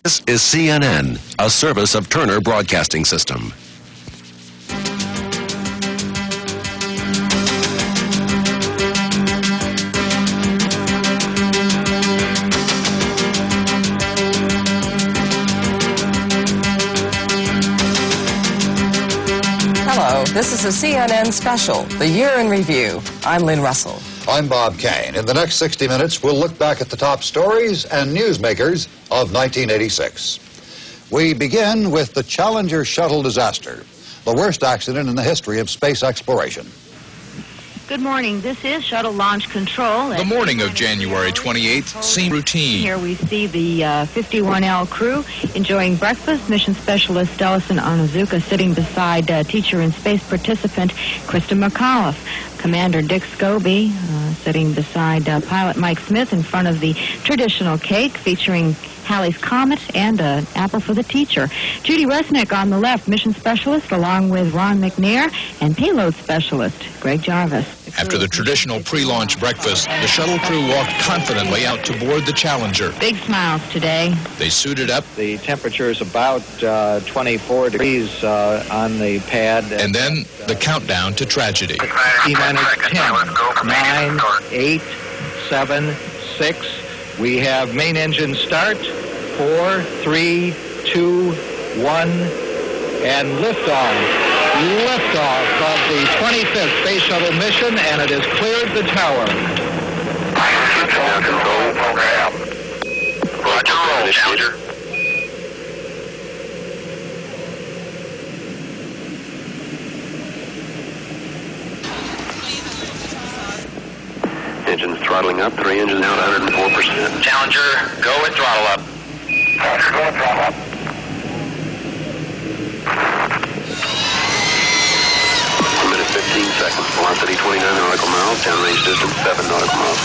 This is CNN, a service of Turner Broadcasting System. Hello, this is a CNN special, The Year in Review. I'm Lynn Russell. I'm Bob Kane. In the next 60 minutes, we'll look back at the top stories and newsmakers of 1986. We begin with the Challenger shuttle disaster, the worst accident in the history of space exploration. Good morning. This is Shuttle Launch Control. The morning of January 28th seemed routine. Here we see the 51L crew enjoying breakfast. Mission Specialist Ellison Onizuka sitting beside teacher and space participant Krista McAuliffe. Commander Dick Scobie sitting beside pilot Mike Smith in front of the traditional cake featuring Halley's Comet and an apple for the teacher. Judy Resnick on the left, mission specialist, along with Ron McNair, and payload specialist Greg Jarvis. After the traditional pre-launch breakfast, the shuttle crew walked confidently out to board the Challenger. Big smiles today. They suited up. The temperature is about 24 degrees on the pad. And then the countdown to tragedy. T-minus 10, 9, 8, 7, 6. We have main engine start. 4, 3, 2, 1, and liftoff. Liftoff of the 25th Space Shuttle mission, and it has cleared the tower. Control program. Roger, roll, Challenger. Engines throttling up, 3 engines out, 104%. Challenger, go with throttle up. Challenger, go with throttle up. A minute, 15 seconds. Velocity 29 nautical miles, downrange distance 7 nautical miles.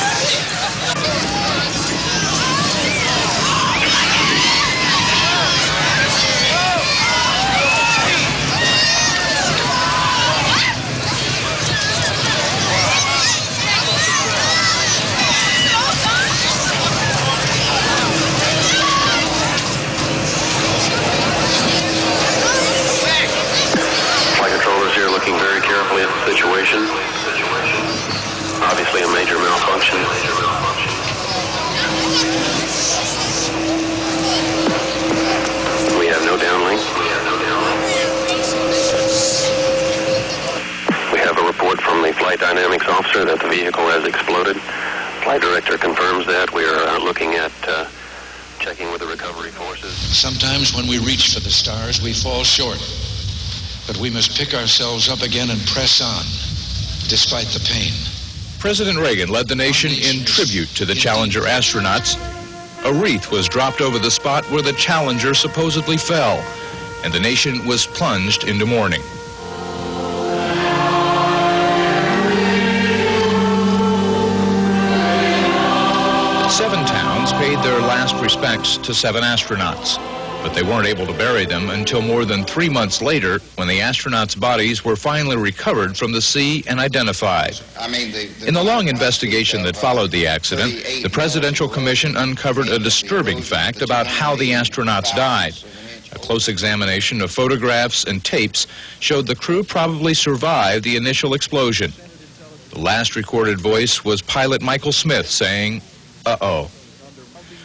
Looking very carefully at the situation. Obviously a major malfunction. We have no downlink. We have a report from the flight dynamics officer that the vehicle has exploded. Flight director confirms that. We are looking at checking with the recovery forces. Sometimes when we reach for the stars, we fall short. But we must pick ourselves up again and press on, despite the pain. President Reagan led the nation in tribute to the Challenger astronauts. A wreath was dropped over the spot where the Challenger supposedly fell, and the nation was plunged into mourning. Seven towns paid their last respects to 7 astronauts. But they weren't able to bury them until more than 3 months later, when the astronauts' bodies were finally recovered from the sea and identified. In the long investigation that followed the accident, the Presidential Commission uncovered a disturbing fact about how the astronauts died. A close examination of photographs and tapes showed the crew probably survived the initial explosion. The last recorded voice was pilot Michael Smith saying, "Uh-oh."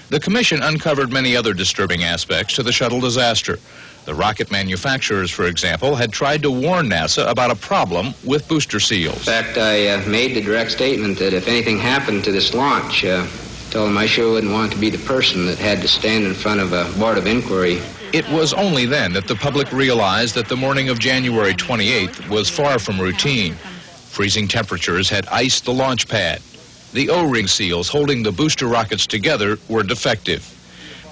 The commission uncovered many other disturbing aspects to the shuttle disaster. The rocket manufacturers, for example, had tried to warn NASA about a problem with booster seals. In fact, I made the direct statement that if anything happened to this launch, told them I sure wouldn't want to be the person that had to stand in front of a board of inquiry. It was only then that the public realized that the morning of January 28th was far from routine. Freezing temperatures had iced the launch pad. The O-ring seals holding the booster rockets together were defective.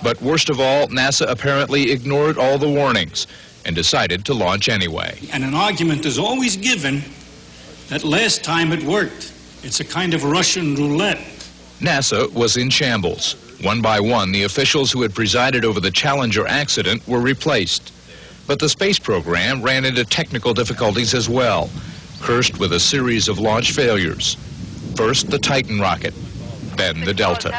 But worst of all, NASA apparently ignored all the warnings and decided to launch anyway. And an argument is always given that last time it worked. It's a kind of Russian roulette. NASA was in shambles. One by one, the officials who had presided over the Challenger accident were replaced. But the space program ran into technical difficulties as well, cursed with a series of launch failures. First, the Titan rocket, then the Delta.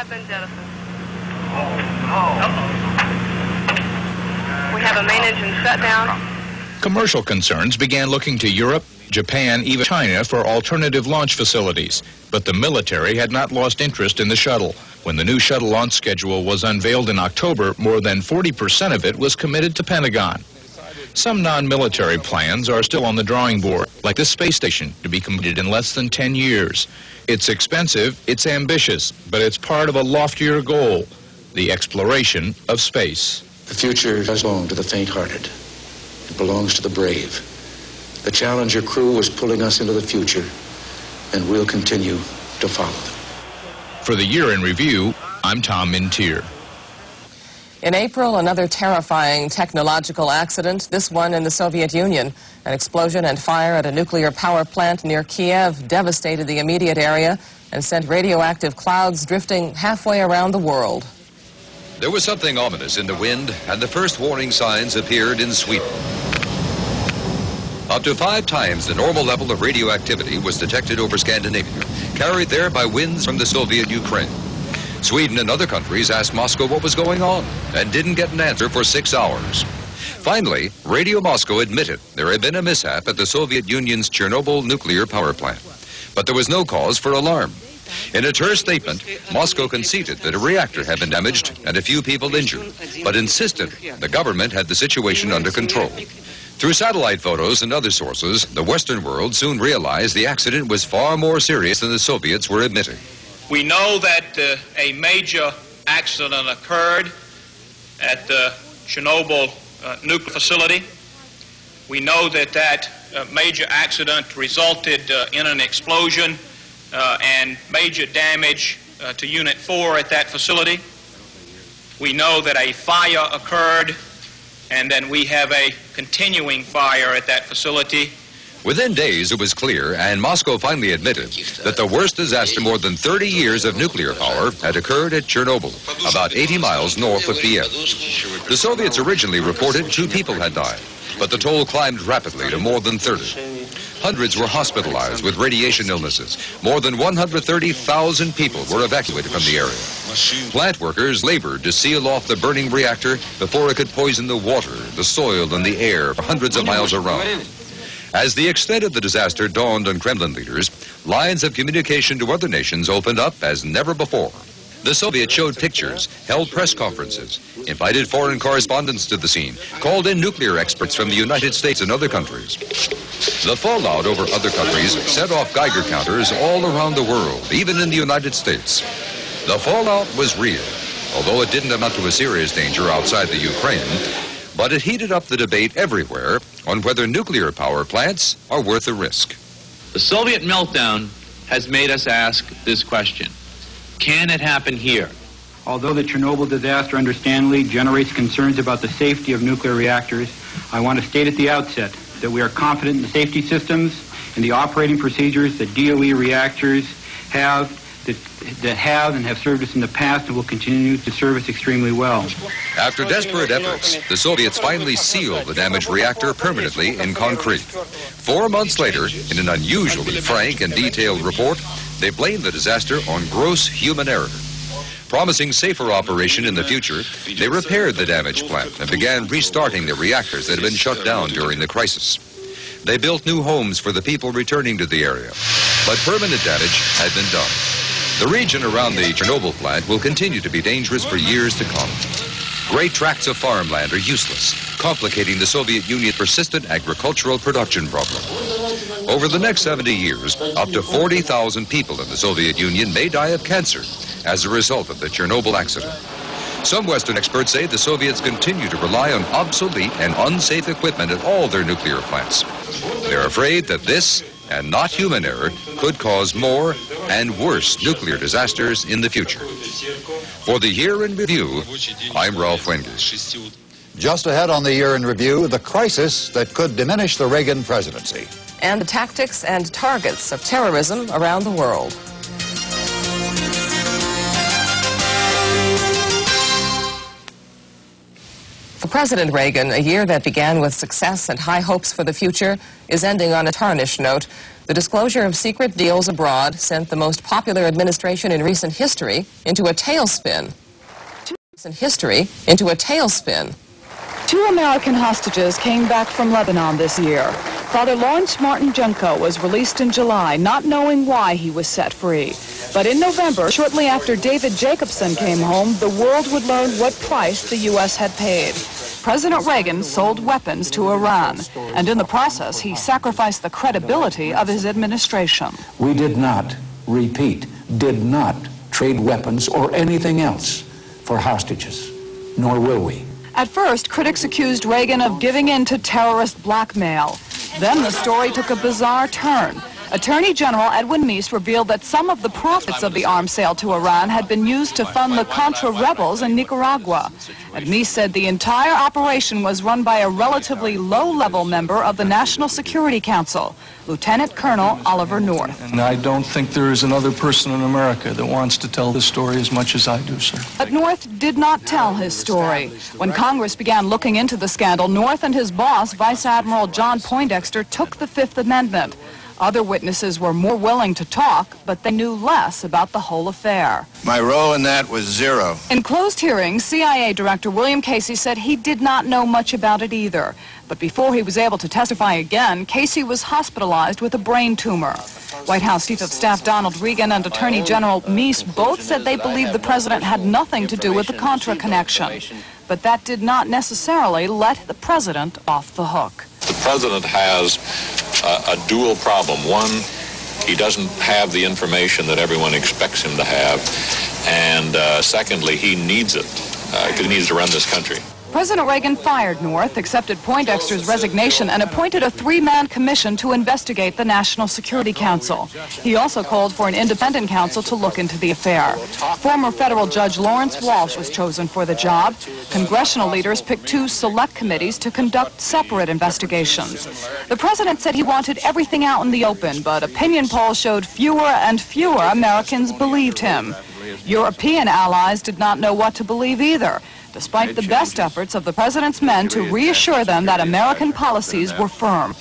have a main engine shutdown. Commercial concerns began looking to Europe, Japan, even China for alternative launch facilities. But the military had not lost interest in the shuttle. When the new shuttle launch schedule was unveiled in October, more than 40% of it was committed to Pentagon. Some non-military plans are still on the drawing board, like this space station, to be completed in less than 10 years. It's expensive, it's ambitious, but it's part of a loftier goal, the exploration of space. The future does belong to the faint-hearted. It belongs to the brave. The Challenger crew was pulling us into the future, and we'll continue to follow them. For the Year in Review, I'm Tom Mintier. In April, another terrifying technological accident, this one in the Soviet Union. An explosion and fire at a nuclear power plant near Kiev devastated the immediate area and sent radioactive clouds drifting halfway around the world. There was something ominous in the wind, and the first warning signs appeared in Sweden. Up to 5 times the normal level of radioactivity was detected over Scandinavia, carried there by winds from the Soviet Ukraine. Sweden and other countries asked Moscow what was going on and didn't get an answer for 6 hours. Finally, Radio Moscow admitted there had been a mishap at the Soviet Union's Chernobyl nuclear power plant. But there was no cause for alarm. In a terse statement, Moscow conceded that a reactor had been damaged and a few people injured, but insisted the government had the situation under control. Through satellite photos and other sources, the Western world soon realized the accident was far more serious than the Soviets were admitting. We know that a major accident occurred at the Chernobyl nuclear facility. We know that that major accident resulted in an explosion and major damage to Unit 4 at that facility. We know that a fire occurred, and then we have a continuing fire at that facility. Within days, it was clear, and Moscow finally admitted, that the worst disaster in more than 30 years of nuclear power had occurred at Chernobyl, about 80 miles north of Kiev. The Soviets originally reported 2 people had died, but the toll climbed rapidly to more than 30. Hundreds were hospitalized with radiation illnesses. More than 130,000 people were evacuated from the area. Plant workers labored to seal off the burning reactor before it could poison the water, the soil, and the air for hundreds of miles around. As the extent of the disaster dawned on Kremlin leaders, lines of communication to other nations opened up as never before. The Soviets showed pictures, held press conferences, invited foreign correspondents to the scene, called in nuclear experts from the United States and other countries. The fallout over other countries set off Geiger counters all around the world, even in the United States. The fallout was real, although it didn't amount to a serious danger outside the Ukraine, but it heated up the debate everywhere on whether nuclear power plants are worth the risk. The Soviet meltdown has made us ask this question. Can it happen here? Although the Chernobyl disaster understandably generates concerns about the safety of nuclear reactors, I want to state at the outset that we are confident in the safety systems and the operating procedures that DOE reactors have and have served us in the past and will continue to serve us extremely well. After desperate efforts, the Soviets finally sealed the damaged reactor permanently in concrete. 4 months later, in an unusually frank and detailed report, they blamed the disaster on gross human error. Promising safer operation in the future, they repaired the damaged plant and began restarting the reactors that had been shut down during the crisis. They built new homes for the people returning to the area, but permanent damage had been done. The region around the Chernobyl plant will continue to be dangerous for years to come. Great tracts of farmland are useless, complicating the Soviet Union's persistent agricultural production problem. Over the next 70 years, up to 40,000 people in the Soviet Union may die of cancer as a result of the Chernobyl accident. Some Western experts say the Soviets continue to rely on obsolete and unsafe equipment at all their nuclear plants. They're afraid that this, and not human error, could cause more and worse nuclear disasters in the future. For the Year in Review, I'm Ralph Wenger. Just ahead on the Year in Review, the crisis that could diminish the Reagan presidency. And the tactics and targets of terrorism around the world. For President Reagan, a year that began with success and high hopes for the future is ending on a tarnished note. The disclosure of secret deals abroad sent the most popular administration in recent history into a tailspin. 2 American hostages came back from Lebanon this year. Father Lawrence Martin Junko was released in July, not knowing why he was set free. But in November, shortly after David Jacobson came home, the world would learn what price the U.S. had paid. President Reagan sold weapons to Iran, and in the process, he sacrificed the credibility of his administration. We did not, repeat, did not trade weapons or anything else for hostages, nor will we. At first, critics accused Reagan of giving in to terrorist blackmail. Then the story took a bizarre turn. Attorney General Edwin Meese revealed that some of the profits of the arms sale to Iran had been used to fund the Contra rebels in Nicaragua. And Meese said the entire operation was run by a relatively low-level member of the National Security Council, Lieutenant Colonel Oliver North. And I don't think there is another person in America that wants to tell this story as much as I do, sir. But North did not tell his story. When Congress began looking into the scandal, North and his boss, Vice Admiral John Poindexter, took the Fifth Amendment. Other witnesses were more willing to talk, but they knew less about the whole affair. My role in that was zero. In closed hearings, CIA Director William Casey said he did not know much about it either. But before he was able to testify again, Casey was hospitalized with a brain tumor. White House Chief of Staff Donald Regan and Attorney General Meese both said they believed the president had nothing to do with the Contra connection. But that did not necessarily let the president off the hook. The president has a dual problem. One, he doesn't have the information that everyone expects him to have. And secondly, he needs it because he needs to run this country. President Reagan fired North, accepted Poindexter's resignation, and appointed a 3-man commission to investigate the National Security Council. He also called for an independent counsel to look into the affair. Former federal judge Lawrence Walsh was chosen for the job. Congressional leaders picked 2 select committees to conduct separate investigations. The president said he wanted everything out in the open, but opinion polls showed fewer and fewer Americans believed him. European allies did not know what to believe either, despite the best efforts of the president's men to reassure them that American policies were firm.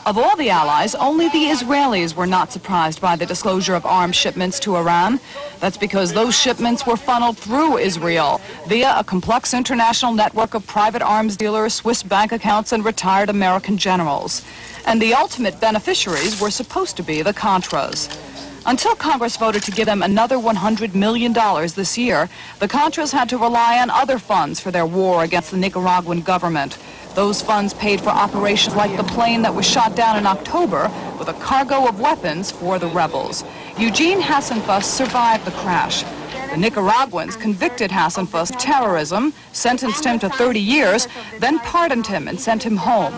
Of all the allies, only the Israelis were not surprised by the disclosure of arms shipments to Iran. That's because those shipments were funneled through Israel via a complex international network of private arms dealers, Swiss bank accounts, and retired American generals. And the ultimate beneficiaries were supposed to be the Contras. Until Congress voted to give them another $100 million this year, the Contras had to rely on other funds for their war against the Nicaraguan government. Those funds paid for operations like the plane that was shot down in October with a cargo of weapons for the rebels. Eugene Hasenfuss survived the crash. The Nicaraguans convicted Hasenfuss of terrorism, sentenced him to 30 years, then pardoned him and sent him home.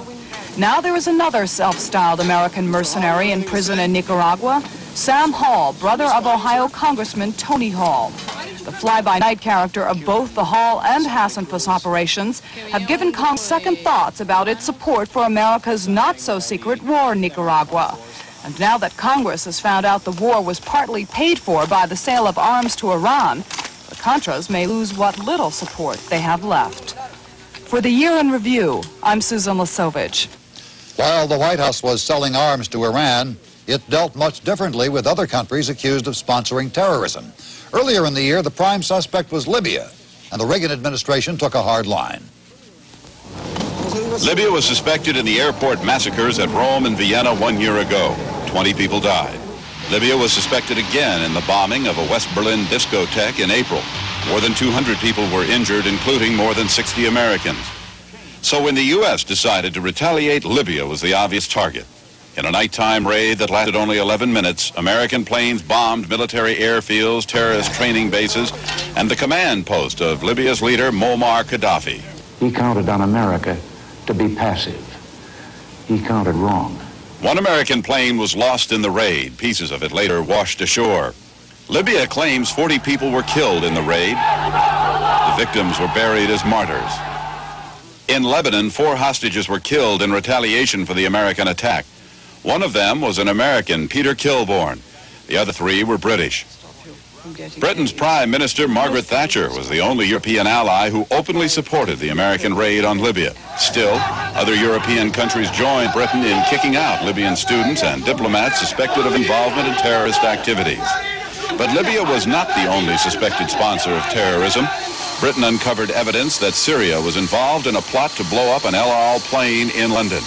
Now there is another self-styled American mercenary in prison in Nicaragua, Sam Hall, brother of Ohio Congressman Tony Hall. The fly-by-night character of both the Hall and Hasenfuss operations have given Congress second thoughts about its support for America's not-so-secret war in Nicaragua. And now that Congress has found out the war was partly paid for by the sale of arms to Iran, the Contras may lose what little support they have left. For the Year in Review, I'm Susan Lesovich. While the White House was selling arms to Iran, it dealt much differently with other countries accused of sponsoring terrorism. Earlier in the year, the prime suspect was Libya, and the Reagan administration took a hard line. Libya was suspected in the airport massacres at Rome and Vienna 1 year ago. 20 people died. Libya was suspected again in the bombing of a West Berlin discotheque in April. More than 200 people were injured, including more than 60 Americans. So when the U.S. decided to retaliate, Libya was the obvious target. In a nighttime raid that lasted only 11 minutes, American planes bombed military airfields, terrorist training bases, and the command post of Libya's leader, Muammar Gaddafi. He counted on America to be passive. He counted wrong. One American plane was lost in the raid. Pieces of it later washed ashore. Libya claims 40 people were killed in the raid. The victims were buried as martyrs. In Lebanon, 4 hostages were killed in retaliation for the American attack. One of them was an American, Peter Kilbourne. The other 3 were British. Britain's Prime Minister, Margaret Thatcher, was the only European ally who openly supported the American raid on Libya. Still, other European countries joined Britain in kicking out Libyan students and diplomats suspected of involvement in terrorist activities. But Libya was not the only suspected sponsor of terrorism. Britain uncovered evidence that Syria was involved in a plot to blow up an El Al plane in London.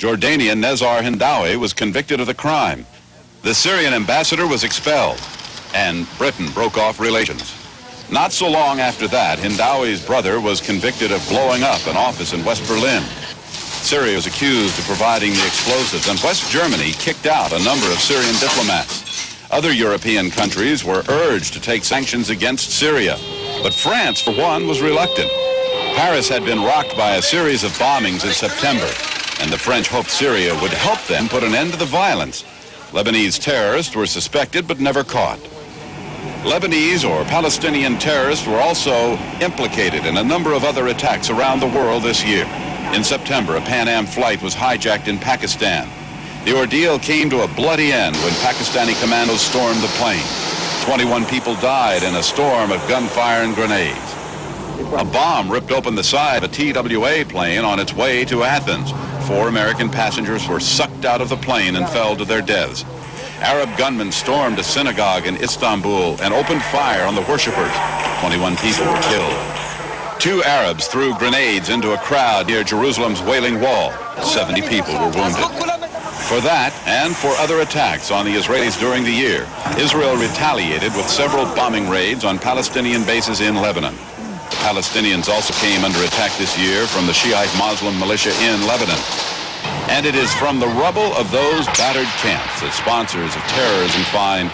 Jordanian Nezar Hindawi was convicted of the crime. The Syrian ambassador was expelled, and Britain broke off relations. Not so long after that, Hindawi's brother was convicted of blowing up an office in West Berlin. Syria was accused of providing the explosives, and West Germany kicked out a number of Syrian diplomats. Other European countries were urged to take sanctions against Syria, but France, for one, was reluctant. Paris had been rocked by a series of bombings in September, and the French hoped Syria would help them put an end to the violence. Lebanese terrorists were suspected but never caught. Lebanese or Palestinian terrorists were also implicated in a number of other attacks around the world this year. In September, a Pan Am flight was hijacked in Pakistan. The ordeal came to a bloody end when Pakistani commandos stormed the plane. 21 people died in a storm of gunfire and grenades. A bomb ripped open the side of a TWA plane on its way to Athens. 4 American passengers were sucked out of the plane and fell to their deaths. Arab gunmen stormed a synagogue in Istanbul and opened fire on the worshippers. 21 people were killed. 2 Arabs threw grenades into a crowd near Jerusalem's Wailing Wall. 70 people were wounded. For that, and for other attacks on the Israelis during the year, Israel retaliated with several bombing raids on Palestinian bases in Lebanon. The Palestinians also came under attack this year from the Shiite Muslim militia in Lebanon. And it is from the rubble of those battered camps that sponsors of terrorism find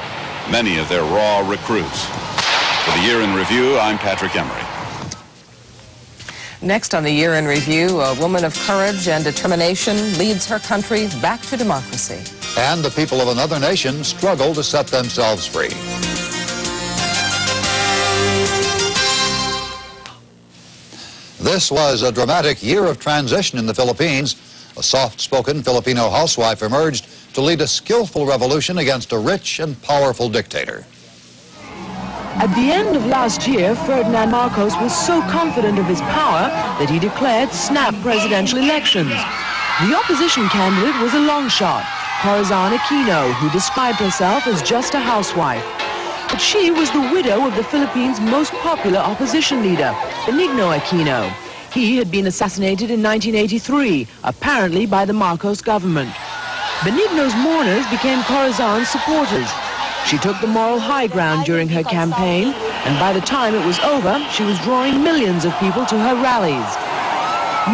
many of their raw recruits. For the Year in Review, I'm Patrick Emery. Next on the Year in Review, a woman of courage and determination leads her country back to democracy. And the people of another nation struggle to set themselves free. This was a dramatic year of transition in the Philippines. A soft-spoken Filipino housewife emerged to lead a skillful revolution against a rich and powerful dictator. At the end of last year, Ferdinand Marcos was so confident of his power that he declared snap presidential elections. The opposition candidate was a long shot, Corazon Aquino, who described herself as just a housewife. But she was the widow of the Philippines' most popular opposition leader, Benigno Aquino. He had been assassinated in 1983, apparently by the Marcos government. Benigno's mourners became Corazon's supporters. She took the moral high ground during her campaign, and by the time it was over, she was drawing millions of people to her rallies.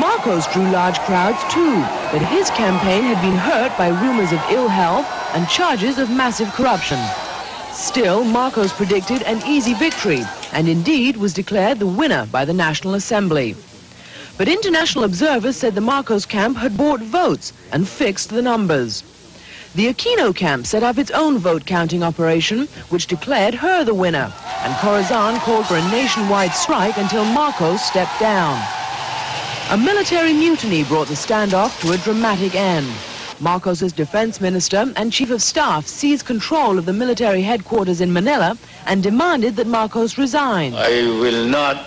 Marcos drew large crowds too, but his campaign had been hurt by rumors of ill health and charges of massive corruption. Still, Marcos predicted an easy victory, and indeed was declared the winner by the National Assembly. But international observers said the Marcos camp had bought votes and fixed the numbers. The Aquino camp set up its own vote-counting operation, which declared her the winner, and Corazon called for a nationwide strike until Marcos stepped down. A military mutiny brought the standoff to a dramatic end. Marcos's defense minister and chief of staff seized control of the military headquarters in Manila and demanded that Marcos resign. I will not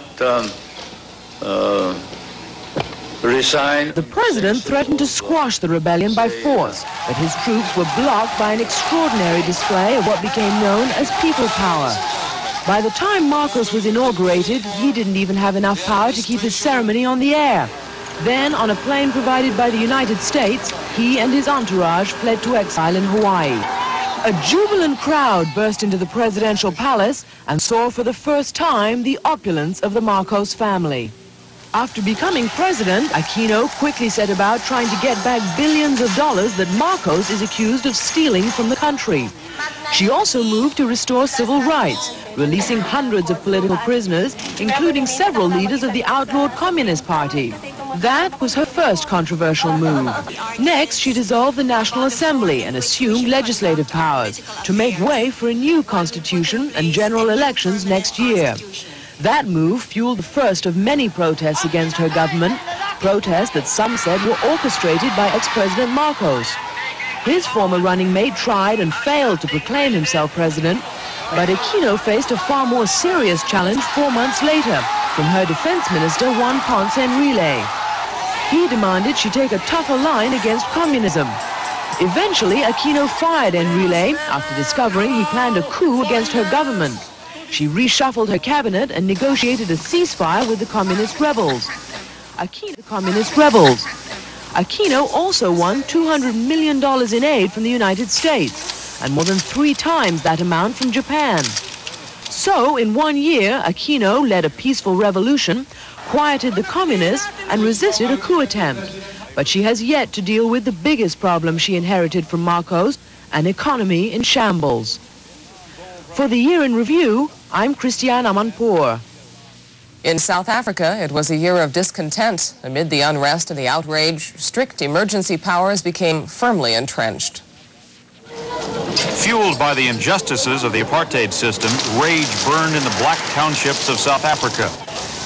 resign. The president threatened to squash the rebellion by force, but his troops were blocked by an extraordinary display of what became known as people power. By the time Marcos was inaugurated, he didn't even have enough power to keep his ceremony on the air. Then, on a plane provided by the United States, he and his entourage fled to exile in Hawaii. A jubilant crowd burst into the presidential palace and saw for the first time the opulence of the Marcos family. After becoming president, Aquino quickly set about trying to get back billions of dollars that Marcos is accused of stealing from the country. She also moved to restore civil rights, releasing hundreds of political prisoners, including several leaders of the outlawed Communist Party. That was her first controversial move. Next, she dissolved the National Assembly and assumed legislative powers to make way for a new constitution and general elections next year. That move fueled the first of many protests against her government, protests that some said were orchestrated by ex-President Marcos. His former running mate tried and failed to proclaim himself president, but Aquino faced a far more serious challenge 4 months later from her defense minister Juan Ponce Enrile. He demanded she take a tougher line against communism. Eventually, Aquino fired Enrile after discovering he planned a coup against her government. She reshuffled her cabinet and negotiated a ceasefire with the communist rebels. Aquino also won $200 million in aid from the United States, and more than 3 times that amount from Japan. So, in 1 year, Aquino led a peaceful revolution, quieted the communists, and resisted a coup attempt. But she has yet to deal with the biggest problem she inherited from Marcos, an economy in shambles. For the Year in Review, I'm Christiane Amanpour. In South Africa, it was a year of discontent. Amid the unrest and the outrage, strict emergency powers became firmly entrenched. Fueled by the injustices of the apartheid system, rage burned in the black townships of South Africa.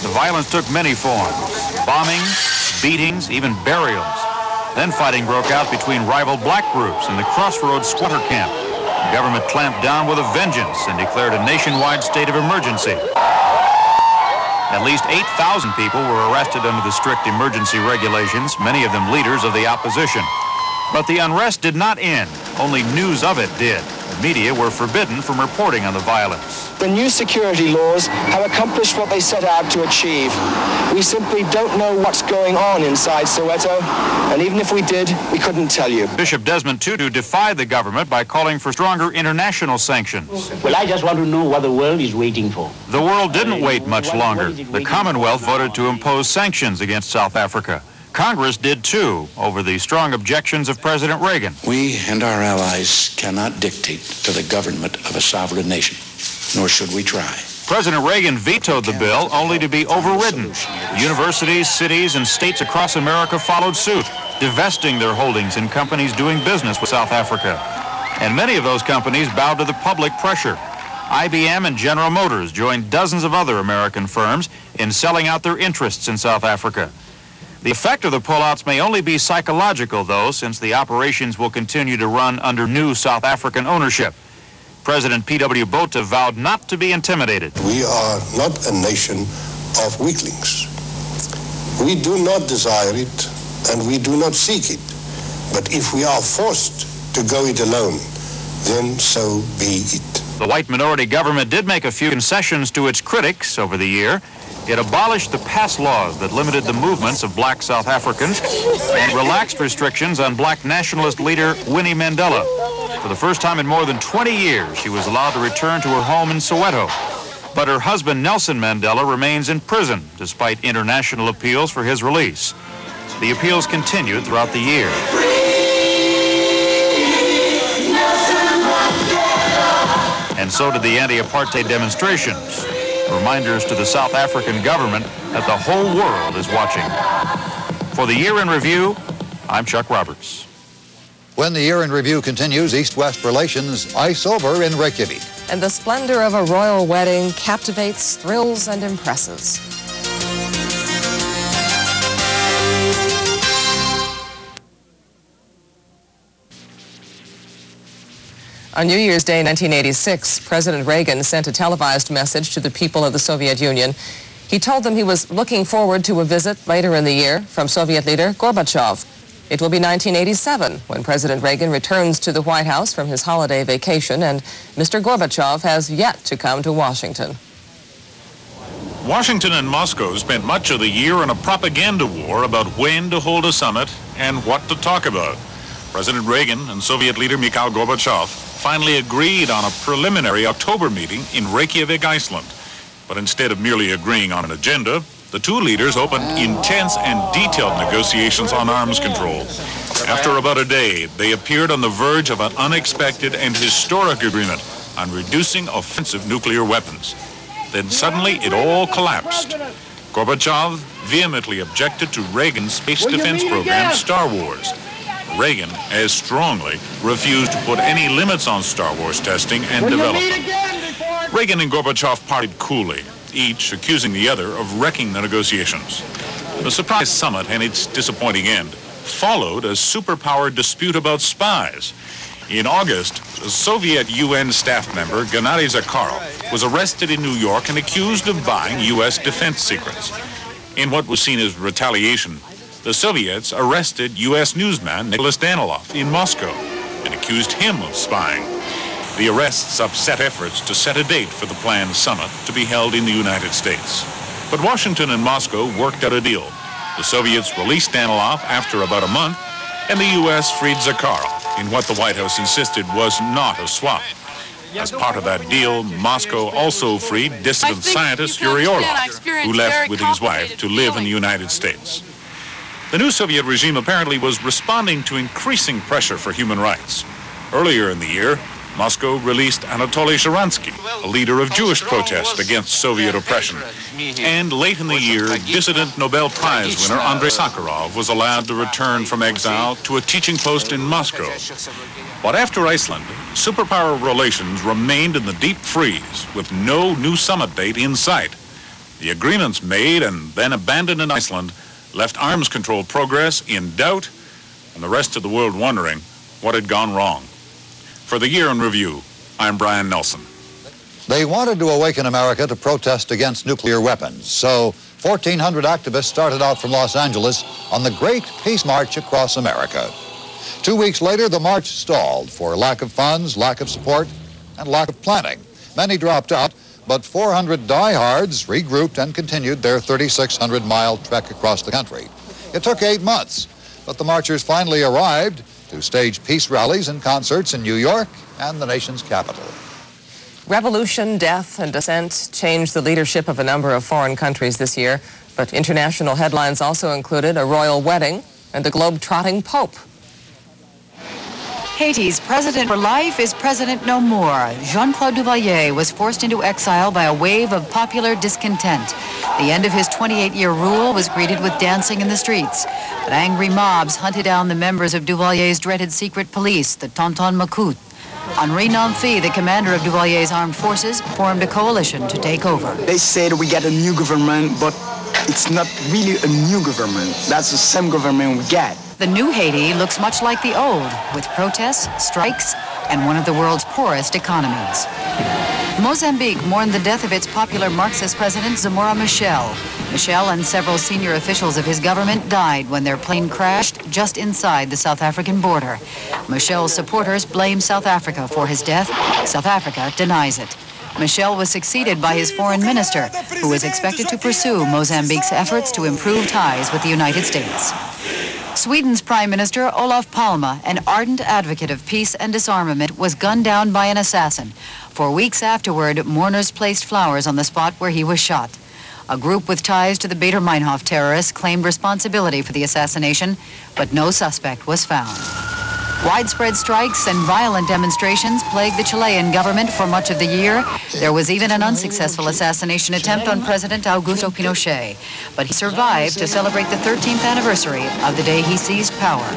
The violence took many forms: bombings, beatings, even burials. Then fighting broke out between rival black groups in the Crossroads squatter camp. The government clamped down with a vengeance and declared a nationwide state of emergency. At least 8,000 people were arrested under the strict emergency regulations, many of them leaders of the opposition. But the unrest did not end. Only news of it did. The media were forbidden from reporting on the violence. The new security laws have accomplished what they set out to achieve. We simply don't know what's going on inside Soweto, and even if we did, we couldn't tell you. Bishop Desmond Tutu defied the government by calling for stronger international sanctions. Well, I just want to know what the world is waiting for. The world didn't wait much longer. The Commonwealth voted to impose sanctions against South Africa. Congress did too, over the strong objections of President Reagan. We and our allies cannot dictate to the government of a sovereign nation, nor should we try. President Reagan vetoed the bill only to be overridden. Universities, cities, and states across America followed suit, divesting their holdings in companies doing business with South Africa. And many of those companies bowed to the public pressure. IBM and General Motors joined dozens of other American firms in selling out their interests in South Africa. The effect of the pullouts may only be psychological, though, since the operations will continue to run under new South African ownership. President P.W. Botha vowed not to be intimidated. We are not a nation of weaklings. We do not desire it, and we do not seek it. But if we are forced to go it alone, then so be it. The white minority government did make a few concessions to its critics over the year. It abolished the pass laws that limited the movements of black South Africans and relaxed restrictions on black nationalist leader Winnie Mandela. For the first time in more than 20 years, she was allowed to return to her home in Soweto. But her husband, Nelson Mandela, remains in prison, despite international appeals for his release. The appeals continued throughout the year. And so did the anti-apartheid demonstrations. Reminders to the South African government that the whole world is watching. For the Year in Review, I'm Chuck Roberts. When the Year in Review continues, East-West relations ice over in Reykjavik. And the splendor of a royal wedding captivates, thrills, and impresses. On New Year's Day 1986, President Reagan sent a televised message to the people of the Soviet Union. He told them he was looking forward to a visit later in the year from Soviet leader Gorbachev. It will be 1987 when President Reagan returns to the White House from his holiday vacation, and Mr. Gorbachev has yet to come to Washington. Washington and Moscow spent much of the year on a propaganda war about when to hold a summit and what to talk about. President Reagan and Soviet leader Mikhail Gorbachev finally agreed on a preliminary October meeting in Reykjavik, Iceland. But instead of merely agreeing on an agenda, the two leaders opened intense and detailed negotiations on arms control. After about a day, they appeared on the verge of an unexpected and historic agreement on reducing offensive nuclear weapons. Then suddenly it all collapsed. Gorbachev vehemently objected to Reagan's space defense program, Star Wars. Reagan, as strongly, refused to put any limits on Star Wars testing and development. Reagan and Gorbachev parted coolly, each accusing the other of wrecking the negotiations. The surprise summit and its disappointing end followed a superpower dispute about spies. In August, a Soviet UN staff member, Gennady Zakharov, was arrested in New York and accused of buying U.S. defense secrets. In what was seen as retaliation, the Soviets arrested U.S. newsman Nicholas Danilov in Moscow and accused him of spying. The arrests upset efforts to set a date for the planned summit to be held in the United States. But Washington and Moscow worked out a deal. The Soviets released Danilov after about a month, and the U.S. freed Zakharov in what the White House insisted was not a swap. As part of that deal, Moscow also freed dissident scientist Yuri Orlov, who left with his wife to live in the United States. The new Soviet regime apparently was responding to increasing pressure for human rights. Earlier in the year, Moscow released Anatoly Sharansky, a leader of Jewish protest against Soviet oppression. And late in the year, dissident Nobel Prize winner Andrei Sakharov was allowed to return from exile to a teaching post in Moscow. But after Iceland, superpower relations remained in the deep freeze with no new summit date in sight. The agreements made and then abandoned in Iceland left arms control progress in doubt and the rest of the world wondering what had gone wrong. For the Year in Review, I'm Brian Nelson. They wanted to awaken America to protest against nuclear weapons, so 1,400 activists started out from Los Angeles on the Great Peace March across America. 2 weeks later, the march stalled for lack of funds, lack of support, and lack of planning. Many dropped out, but 400 diehards regrouped and continued their 3,600-mile trek across the country. It took 8 months, but the marchers finally arrived to stage peace rallies and concerts in New York and the nation's capital. Revolution, death, and dissent changed the leadership of a number of foreign countries this year, but international headlines also included a royal wedding and a globe-trotting pope. Haiti's president for life is president no more. Jean-Claude Duvalier was forced into exile by a wave of popular discontent. The end of his 28-year rule was greeted with dancing in the streets. But angry mobs hunted down the members of Duvalier's dreaded secret police, the Tonton Macoute. Henri Namphy, the commander of Duvalier's armed forces, formed a coalition to take over. They say that we get a new government, but it's not really a new government. That's the same government we get. The new Haiti looks much like the old, with protests, strikes, and one of the world's poorest economies. Mozambique mourned the death of its popular Marxist president, Zamora Machel. Machel and several senior officials of his government died when their plane crashed just inside the South African border. Machel's supporters blame South Africa for his death. South Africa denies it. Machel was succeeded by his foreign minister, who is expected to pursue Mozambique's efforts to improve ties with the United States. Sweden's Prime Minister Olof Palme, an ardent advocate of peace and disarmament, was gunned down by an assassin. For weeks afterward, mourners placed flowers on the spot where he was shot. A group with ties to the Baader-Meinhof terrorists claimed responsibility for the assassination, but no suspect was found. Widespread strikes and violent demonstrations plagued the Chilean government for much of the year. There was even an unsuccessful assassination attempt on President Augusto Pinochet, but he survived to celebrate the 13th anniversary of the day he seized power.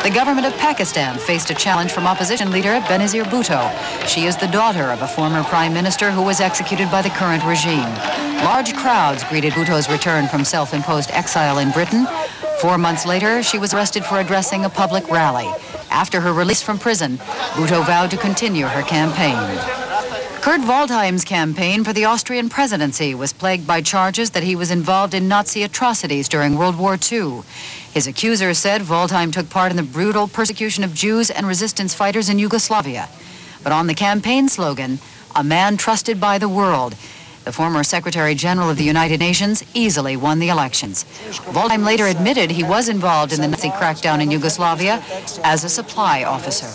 The government of Pakistan faced a challenge from opposition leader Benazir Bhutto. She is the daughter of a former prime minister who was executed by the current regime. Large crowds greeted Bhutto's return from self-imposed exile in Britain. 4 months later, she was arrested for addressing a public rally. After her release from prison, Bhutto vowed to continue her campaign. Kurt Waldheim's campaign for the Austrian presidency was plagued by charges that he was involved in Nazi atrocities during World War II. His accusers said Waldheim took part in the brutal persecution of Jews and resistance fighters in Yugoslavia. But on the campaign slogan, "A man trusted by the world," the former Secretary General of the United Nations easily won the elections. Waldheim later admitted he was involved in the Nazi crackdown in Yugoslavia as a supply officer.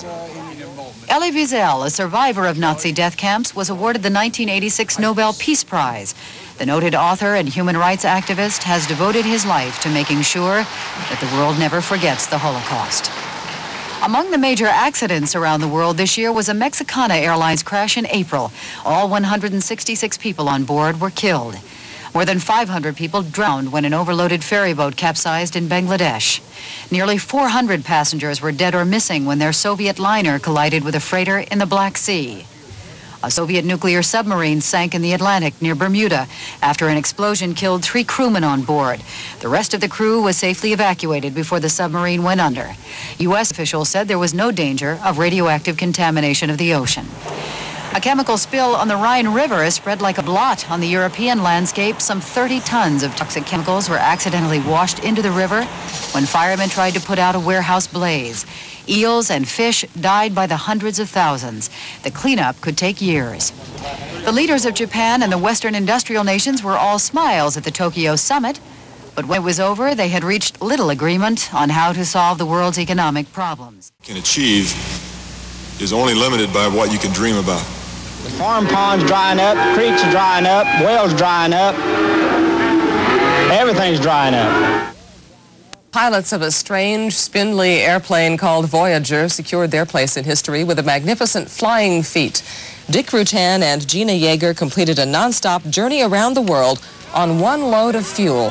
Elie Wiesel, a survivor of Nazi death camps, was awarded the 1986 Nobel Peace Prize. The noted author and human rights activist has devoted his life to making sure that the world never forgets the Holocaust. Among the major accidents around the world this year was a Mexicana Airlines crash in April. All 166 people on board were killed. More than 500 people drowned when an overloaded ferry boat capsized in Bangladesh. Nearly 400 passengers were dead or missing when their Soviet liner collided with a freighter in the Black Sea. A Soviet nuclear submarine sank in the Atlantic near Bermuda after an explosion killed 3 crewmen on board. The rest of the crew was safely evacuated before the submarine went under. U.S. officials said there was no danger of radioactive contamination of the ocean. A chemical spill on the Rhine River has spread like a blot on the European landscape. Some 30 tons of toxic chemicals were accidentally washed into the river when firemen tried to put out a warehouse blaze. Eels and fish died by the hundreds of thousands. The cleanup could take years. The leaders of Japan and the Western industrial nations were all smiles at the Tokyo summit, but when it was over, they had reached little agreement on how to solve the world's economic problems. Can achieve is only limited by what you can dream about. The farm ponds drying up, creeks are drying up, wells drying up, everything's drying up. Pilots of a strange, spindly airplane called Voyager secured their place in history with a magnificent flying feat. Dick Rutan and Gina Yeager completed a nonstop journey around the world on one load of fuel.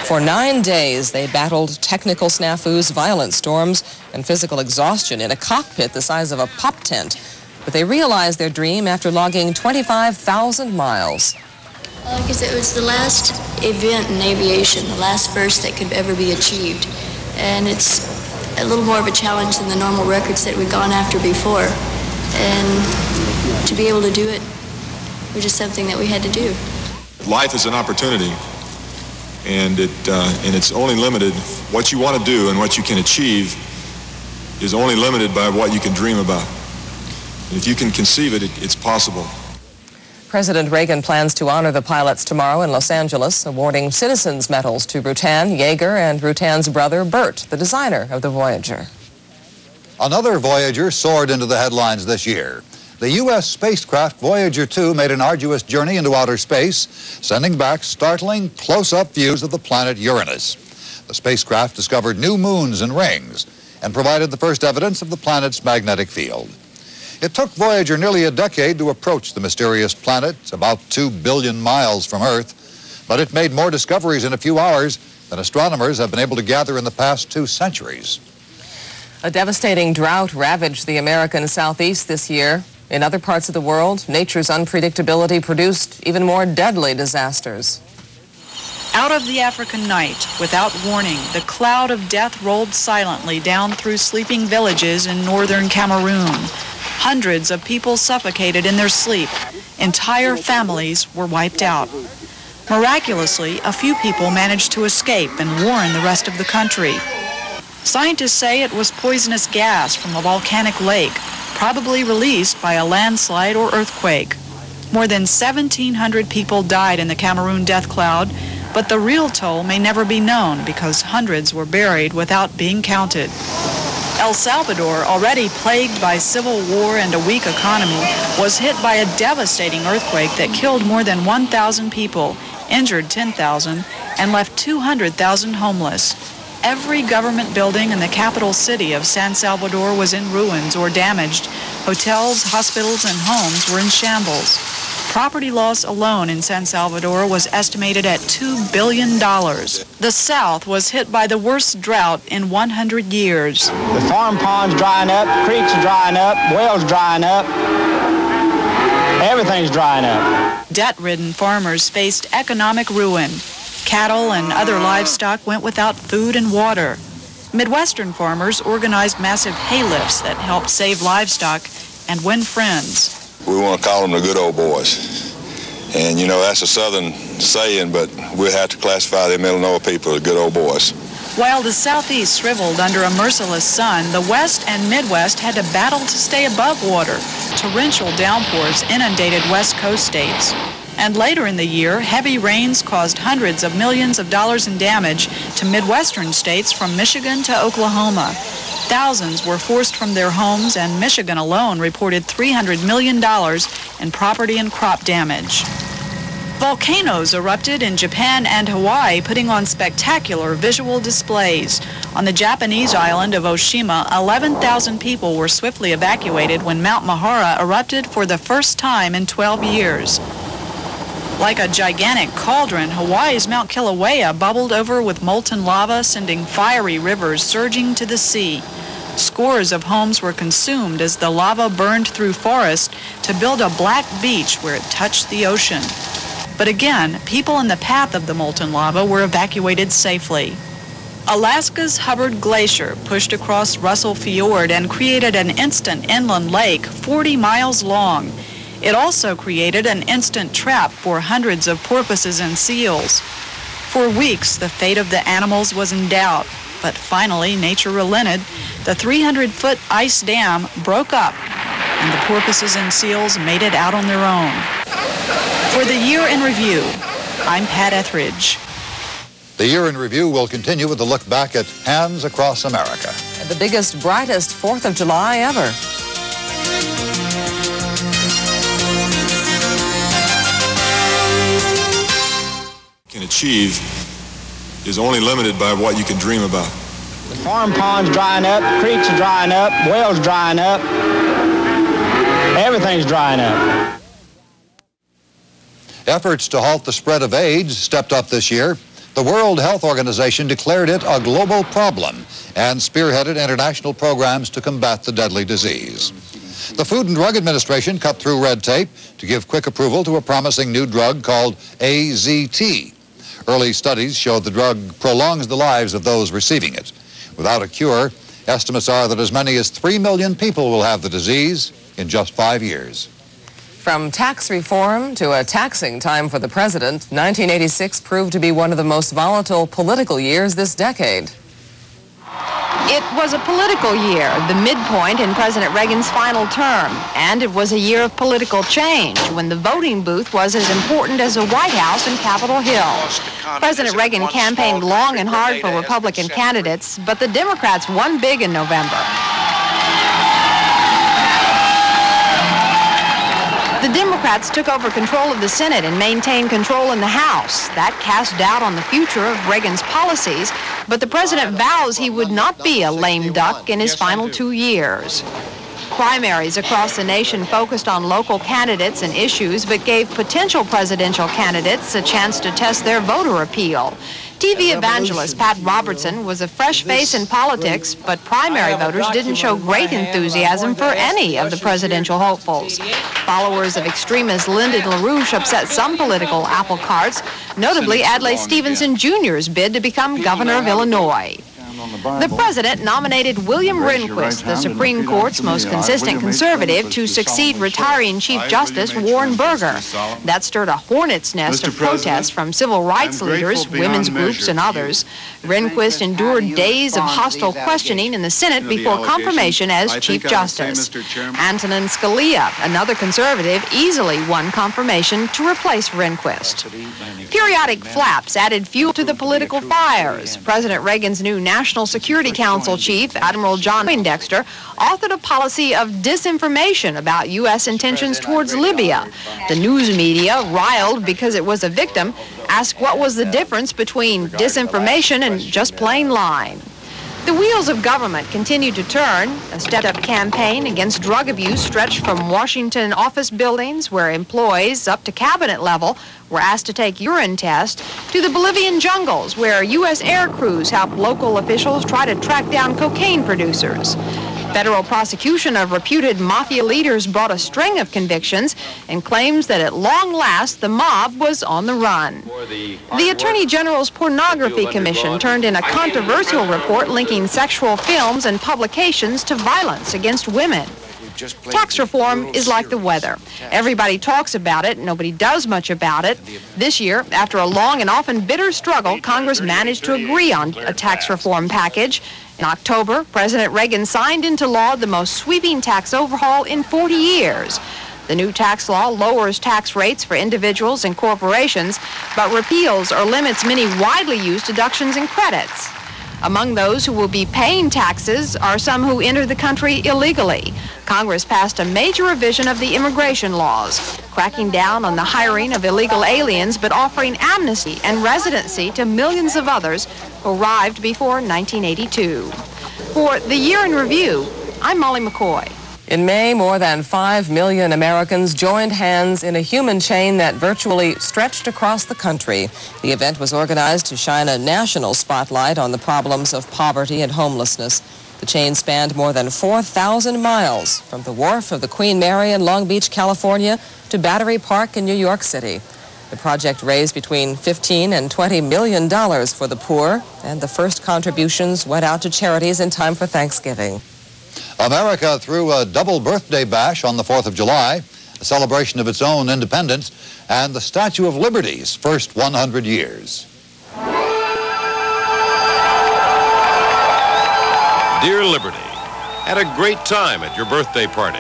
For 9 days, they battled technical snafus, violent storms, and physical exhaustion in a cockpit the size of a pop tent. But they realized their dream after logging 25,000 miles. Because it was the last event in aviation, the last first that could ever be achieved. And it's a little more of a challenge than the normal records that we've gone after before. And to be able to do it was just something that we had to do. Life is an opportunity, and it's only limited. What you want to do and what you can achieve is only limited by what you can dream about. And if you can conceive it, it's possible. President Reagan plans to honor the pilots tomorrow in Los Angeles, awarding citizens' medals to Rutan, Yeager, and Rutan's brother, Bert, the designer of the Voyager. Another Voyager soared into the headlines this year. The U.S. spacecraft Voyager 2 made an arduous journey into outer space, sending back startling close-up views of the planet Uranus. The spacecraft discovered new moons and rings and provided the first evidence of the planet's magnetic field. It took Voyager nearly a decade to approach the mysterious planet, about 2 billion miles from Earth, but it made more discoveries in a few hours than astronomers have been able to gather in the past 2 centuries. A devastating drought ravaged the American Southeast this year. In other parts of the world, nature's unpredictability produced even more deadly disasters. Out of the African night, without warning, the cloud of death rolled silently down through sleeping villages in northern Cameroon. Hundreds of people suffocated in their sleep. Entire families were wiped out. Miraculously, a few people managed to escape and warn the rest of the country. Scientists say it was poisonous gas from a volcanic lake, probably released by a landslide or earthquake. More than 1,700 people died in the Cameroon death cloud, but the real toll may never be known because hundreds were buried without being counted. El Salvador, already plagued by civil war and a weak economy, was hit by a devastating earthquake that killed more than 1,000 people, injured 10,000, and left 200,000 homeless. Every government building in the capital city of San Salvador was in ruins or damaged. Hotels, hospitals, and homes were in shambles. Property loss alone in San Salvador was estimated at $2 billion. The South was hit by the worst drought in 100 years. The farm ponds drying up, creeks are drying up, wells drying up, everything's drying up. Debt-ridden farmers faced economic ruin. Cattle and other livestock went without food and water. Midwestern farmers organized massive hay lifts that helped save livestock and win friends. We want to call them the good old boys. And, you know, that's a Southern saying, but we'll have to classify the Illinois people as good old boys. While the Southeast shriveled under a merciless sun, the West and Midwest had to battle to stay above water. Torrential downpours inundated West Coast states. And later in the year, heavy rains caused hundreds of millions of dollars in damage to Midwestern states from Michigan to Oklahoma. Thousands were forced from their homes, and Michigan alone reported $300 million in property and crop damage. Volcanoes erupted in Japan and Hawaii, putting on spectacular visual displays. On the Japanese island of Oshima, 11,000 people were swiftly evacuated when Mount Mahara erupted for the first time in 12 years. Like a gigantic cauldron, Hawaii's Mount Kilauea bubbled over with molten lava, sending fiery rivers surging to the sea. Scores of homes were consumed as the lava burned through forest to build a black beach where it touched the ocean. But again, people in the path of the molten lava were evacuated safely. Alaska's Hubbard Glacier pushed across Russell Fjord and created an instant inland lake 40 miles long. It also created an instant trap for hundreds of porpoises and seals. For weeks, the fate of the animals was in doubt, but finally nature relented. The 300-foot ice dam broke up, and the porpoises and seals made it out on their own. For the Year in Review, I'm Pat Etheridge. The Year in Review will continue with a look back at Hands Across America. The biggest, brightest 4th of July ever. Can achieve is only limited by what you can dream about. The farm ponds drying up, creeks are drying up, wells drying up, everything's drying up. Efforts to halt the spread of AIDS stepped up this year. The World Health Organization declared it a global problem and spearheaded international programs to combat the deadly disease. The Food and Drug Administration cut through red tape to give quick approval to a promising new drug called AZT. Early studies show the drug prolongs the lives of those receiving it. Without a cure, estimates are that as many as 3 million people will have the disease in just 5 years. From tax reform to a taxing time for the president, 1986 proved to be one of the most volatile political years this decade. It was a political year, the midpoint in President Reagan's final term, and it was a year of political change when the voting booth was as important as the White House and Capitol Hill. President Reagan campaigned long and hard for Republican candidates, but the Democrats won big in November. The Democrats took over control of the Senate and maintained control in the House. That cast doubt on the future of Reagan's policies, but the president vows he would not be a lame duck in his final 2 years. Primaries across the nation focused on local candidates and issues, but gave potential presidential candidates a chance to test their voter appeal. TV evangelist Pat Robertson was a fresh face in politics, but primary voters didn't show great enthusiasm for any of the presidential hopefuls. Followers of extremist Lyndon LaRouche upset some political apple carts, notably Adlai Stevenson Jr.'s bid to become governor of Illinois. The president nominated William Rehnquist, the Supreme Court's most consistent conservative, to succeed retiring Chief Justice Warren Burger. That stirred a hornet's nest of protests from civil rights leaders, women's groups, and others. Rehnquist endured days of hostile questioning in the Senate before confirmation as Chief Justice. Antonin Scalia, another conservative, easily won confirmation to replace Rehnquist. Periodic flaps added fuel to the political fires. President Reagan's new National Security Council chief, Admiral John Poindexter, authored a policy of disinformation about U.S. intentions towards Libya. The news media, riled because it was a victim, asked what was the difference between disinformation and just plain lying. The wheels of government continued to turn. A stepped-up campaign against drug abuse stretched from Washington office buildings, where employees up to cabinet level were asked to take urine tests, to the Bolivian jungles, where U.S. air crews helped local officials try to track down cocaine producers. Federal prosecution of reputed mafia leaders brought a string of convictions and claims that at long last the mob was on the run. The Attorney General's Pornography Commission turned in a controversial report linking sexual films and publications to violence against women. Tax reform is like the weather. Everybody talks about it, nobody does much about it. This year, after a long and often bitter struggle, Congress managed to agree on a tax reform package. In October, President Reagan signed into law the most sweeping tax overhaul in 40 years. The new tax law lowers tax rates for individuals and corporations, but repeals or limits many widely used deductions and credits. Among those who will be paying taxes are some who enter the country illegally. Congress passed a major revision of the immigration laws, cracking down on the hiring of illegal aliens, but offering amnesty and residency to millions of others who arrived before 1982. For the Year in Review, I'm Molly McCoy. In May, more than 5 million Americans joined hands in a human chain that virtually stretched across the country. The event was organized to shine a national spotlight on the problems of poverty and homelessness. The chain spanned more than 4,000 miles from the wharf of the Queen Mary in Long Beach, California, to Battery Park in New York City. The project raised between $15 and $20 million for the poor, and the first contributions went out to charities in time for Thanksgiving. America threw a double birthday bash on the 4th of July. a celebration of its own independence, and the Statue of Liberty's first 100 years. Dear Liberty, had a great time at your birthday party.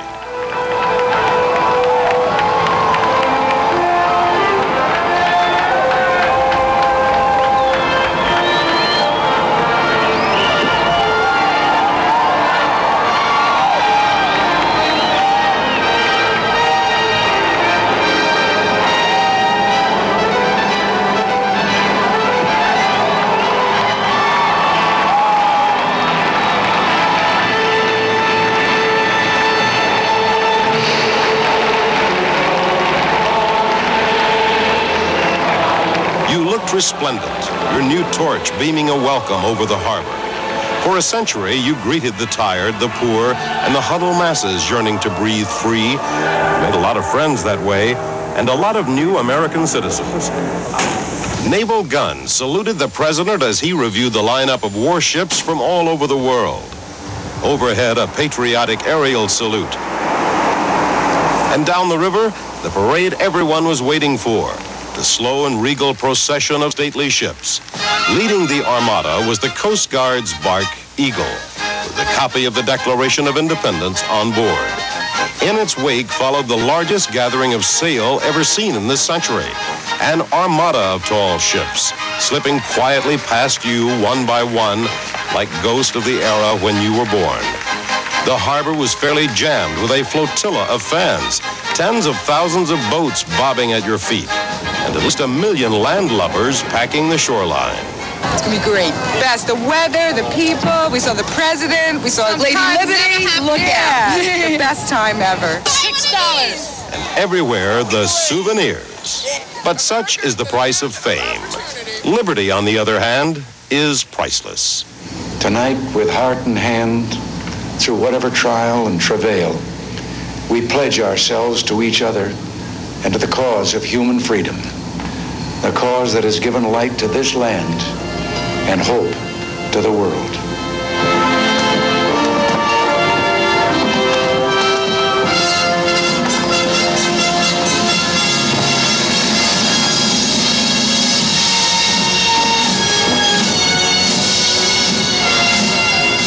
Resplendent, your new torch beaming a welcome over the harbor. For a century, you greeted the tired, the poor, and the huddled masses yearning to breathe free. Made a lot of friends that way, and a lot of new American citizens. Naval Guns saluted the president as he reviewed the lineup of warships from all over the world. Overhead, a patriotic aerial salute. And down the river, the parade everyone was waiting for. The slow and regal procession of stately ships. Leading the armada was the Coast Guard's bark, Eagle, with a copy of the Declaration of Independence on board. In its wake followed the largest gathering of sail ever seen in this century. An armada of tall ships, slipping quietly past you one by one, like ghosts of the era when you were born. The harbor was fairly jammed with a flotilla of fans, tens of thousands of boats bobbing at your feet, and at least 1 million landlubbers packing the shoreline. It's gonna be great. Best, the weather, the people, we saw the president, we saw Lady Liberty. Look at the best time ever. $6. And everywhere, the souvenirs. But such is the price of fame. Liberty, on the other hand, is priceless. Tonight, with heart and hand, through whatever trial and travail, we pledge ourselves to each other and to the cause of human freedom, the cause that has given light to this land and hope to the world.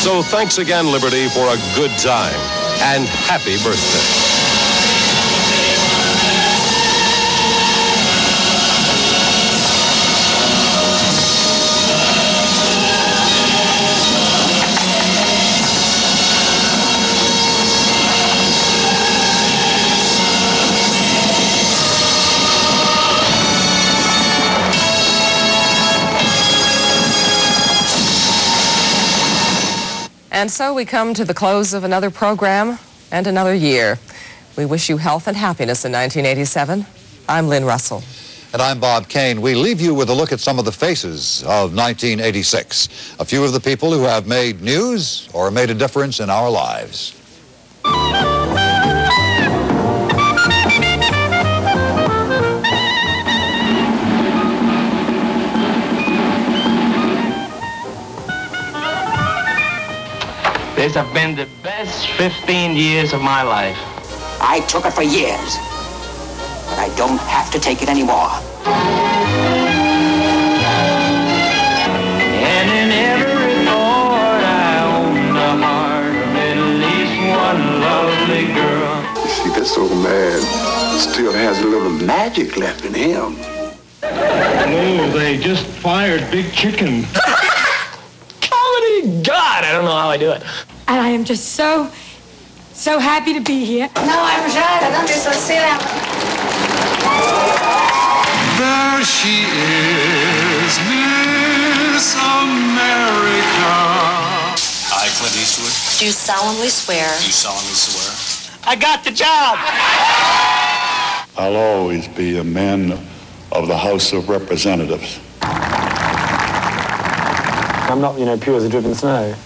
So thanks again, Liberty, for a good time, and happy birthday. And so we come to the close of another program and another year. We wish you health and happiness in 1987. I'm Lynn Russell. And I'm Bob Kane. We leave you with a look at some of the faces of 1986. A few of the people who have made news or made a difference in our lives. These have been the best 15 years of my life. I took it for years, but I don't have to take it anymore. And in every port I own the heart of at least one lovely girl. You see, this old man still has a little magic left in him. Oh, they just fired Big Chicken. Comedy! God, I don't know how I do it. And I am just so happy to be here. No, I'm shy. Don't be so silly. There she is, Miss America. I, Clint Eastwood. Do solemnly swear. Do solemnly swear. I got the job. I'll always be a man of the House of Representatives. I'm not, pure as a driven snow.